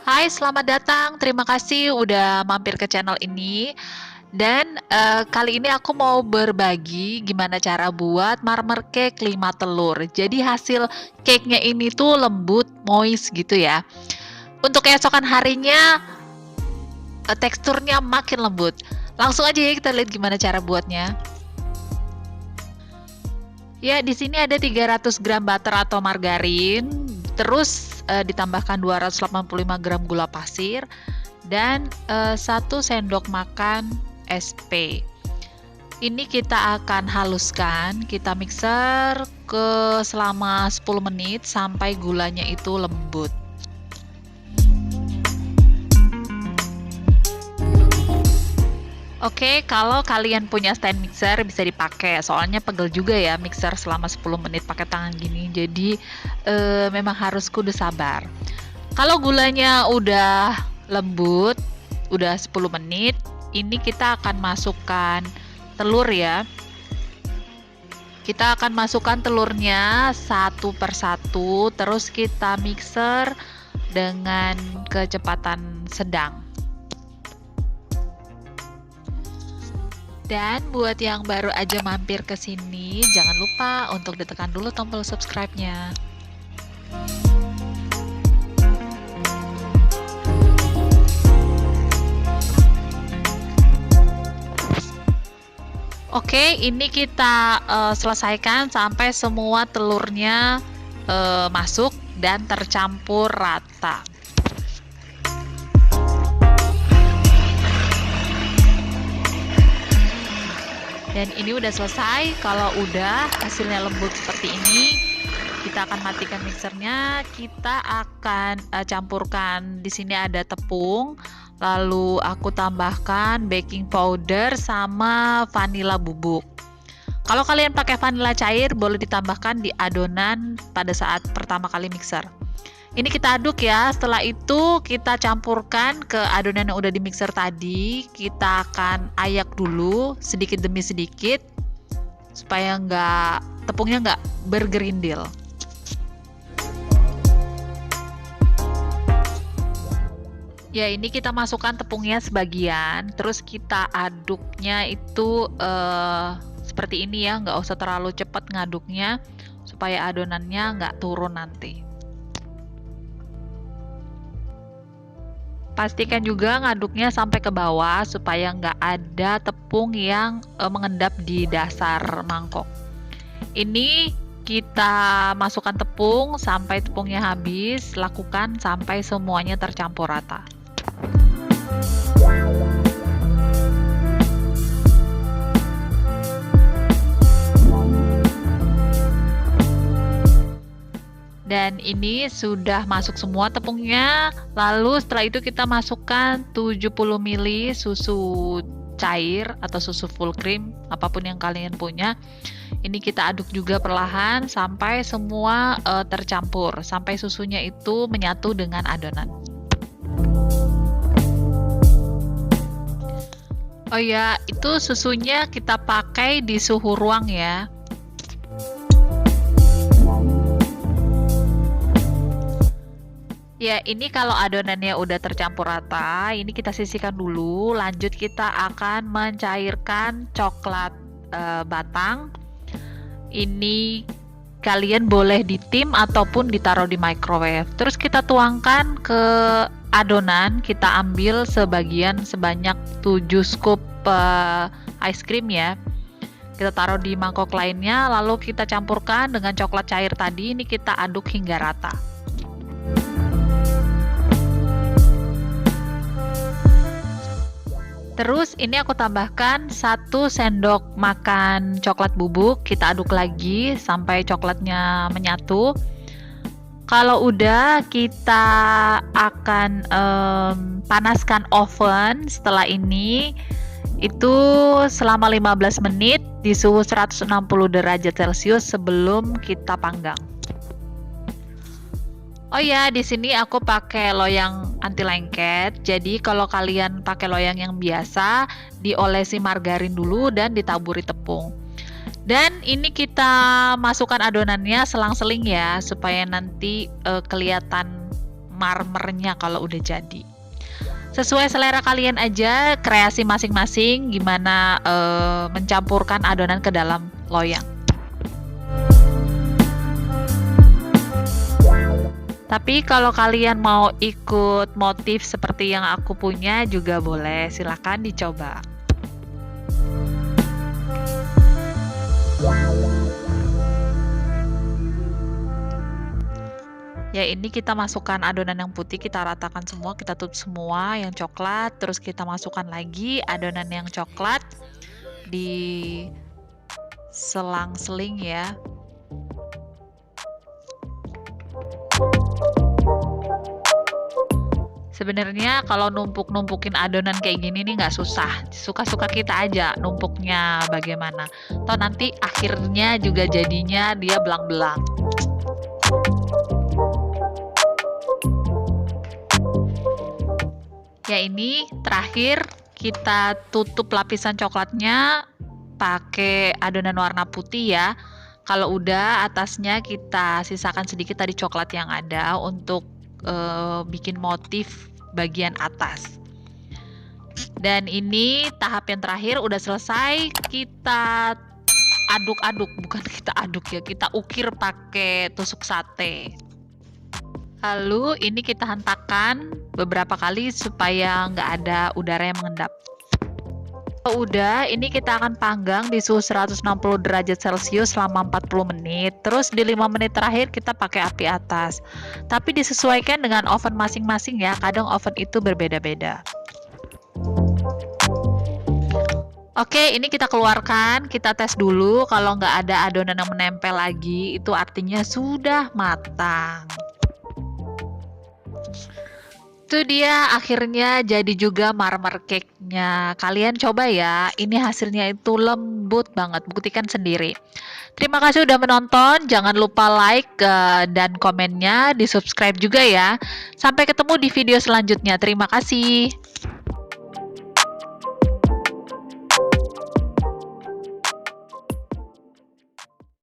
Hai, selamat datang. Terima kasih udah mampir ke channel ini. Dan kali ini aku mau berbagi gimana cara buat marmer cake 5 telur. Jadi hasil cake-nya ini tuh lembut, moist gitu ya. Untuk keesokan harinya teksturnya makin lembut. Langsung aja ya kita lihat gimana cara buatnya. Ya, di sini ada 300 gram butter atau margarin, terus ditambahkan 285 gram gula pasir dan 1 sendok makan SP. Ini kita akan haluskan, kita mixer selama 10 menit sampai gulanya itu lembut. Oke, kalau kalian punya stand mixer bisa dipakai, soalnya pegel juga ya mixer selama 10 menit pakai tangan gini. Jadi memang harus kudu sabar. Kalau gulanya udah lembut, udah 10 menit, ini kita akan masukkan telur ya. Kita akan masukkan telurnya satu persatu, terus kita mixer dengan kecepatan sedang. Dan buat yang baru aja mampir ke sini, jangan lupa untuk ditekan dulu tombol subscribe-nya. Oke, ini kita selesaikan sampai semua telurnya masuk dan tercampur rata. Dan ini udah selesai. Kalau udah hasilnya lembut seperti ini, kita akan matikan mixernya. Kita akan campurkan. Di sini ada tepung, lalu aku tambahkan baking powder sama vanila bubuk. Kalau kalian pakai vanila cair, boleh ditambahkan di adonan pada saat pertama kali mixer. Ini kita aduk ya. Setelah itu kita campurkan ke adonan yang udah di mixer tadi. Kita akan ayak dulu sedikit demi sedikit supaya tepungnya nggak bergerindil. Ya, ini kita masukkan tepungnya sebagian, terus kita aduknya itu seperti ini ya, nggak usah terlalu cepat ngaduknya supaya adonannya nggak turun nanti. Pastikan juga ngaduknya sampai ke bawah supaya nggak ada tepung yang mengendap di dasar mangkok. Ini kita masukkan tepung sampai tepungnya habis, lakukan sampai semuanya tercampur rata. Dan ini sudah masuk semua tepungnya. Lalu setelah itu kita masukkan 70 ml susu cair atau susu full cream, apapun yang kalian punya. Ini kita aduk juga perlahan sampai semua tercampur, sampai susunya itu menyatu dengan adonan. Oh ya, itu susunya kita pakai di suhu ruang ya. Ya, ini kalau adonannya udah tercampur rata, ini kita sisihkan dulu. Lanjut kita akan mencairkan coklat batang. Ini kalian boleh ditim ataupun ditaruh di microwave. Terus kita tuangkan ke adonan, kita ambil sebagian sebanyak 7 scoop ice cream ya. Kita taruh di mangkok lainnya, lalu kita campurkan dengan coklat cair tadi. Ini kita aduk hingga rata. Terus ini aku tambahkan 1 sendok makan coklat bubuk, kita aduk lagi sampai coklatnya menyatu. Kalau udah, kita akan panaskan oven setelah ini itu selama 15 menit di suhu 160 derajat Celcius sebelum kita panggang. Oh ya, di sini aku pakai loyang anti lengket. Jadi kalau kalian pakai loyang yang biasa, diolesi margarin dulu dan ditaburi tepung. Dan ini kita masukkan adonannya selang-seling ya, supaya nanti kelihatan marmernya kalau udah jadi. Sesuai selera kalian aja, kreasi masing-masing gimana mencampurkan adonan ke dalam loyang. Tapi kalau kalian mau ikut motif seperti yang aku punya juga boleh, silahkan dicoba. Ya, ini kita masukkan adonan yang putih, kita ratakan semua, kita tutup semua yang coklat, terus kita masukkan lagi adonan yang coklat di selang-seling ya. Sebenarnya kalau numpuk-numpukin adonan kayak gini nih nggak susah, suka-suka kita aja numpuknya bagaimana. Toh nanti akhirnya juga jadinya dia belang-belang. Ya, ini terakhir kita tutup lapisan coklatnya pakai adonan warna putih ya. Kalau udah, atasnya kita sisakan sedikit tadi coklat yang ada untuk bikin motif bagian atas. Dan ini tahap yang terakhir udah selesai, kita aduk-aduk, bukan kita aduk ya, kita ukir pakai tusuk sate. Lalu ini kita hentakkan beberapa kali supaya nggak ada udara yang mengendap. Udah, ini kita akan panggang di suhu 160 derajat Celcius selama 40 menit. Terus di 5 menit terakhir kita pakai api atas. Tapi disesuaikan dengan oven masing-masing ya, kadang oven itu berbeda-beda. Oke, ini kita keluarkan, kita tes dulu. Kalau nggak ada adonan yang menempel lagi, itu artinya sudah matang. Itu dia akhirnya jadi juga marmer cake-nya. Kalian coba ya, ini hasilnya itu lembut banget, buktikan sendiri. Terima kasih udah menonton, jangan lupa like dan komennya, di subscribe juga ya. Sampai ketemu di video selanjutnya, terima kasih.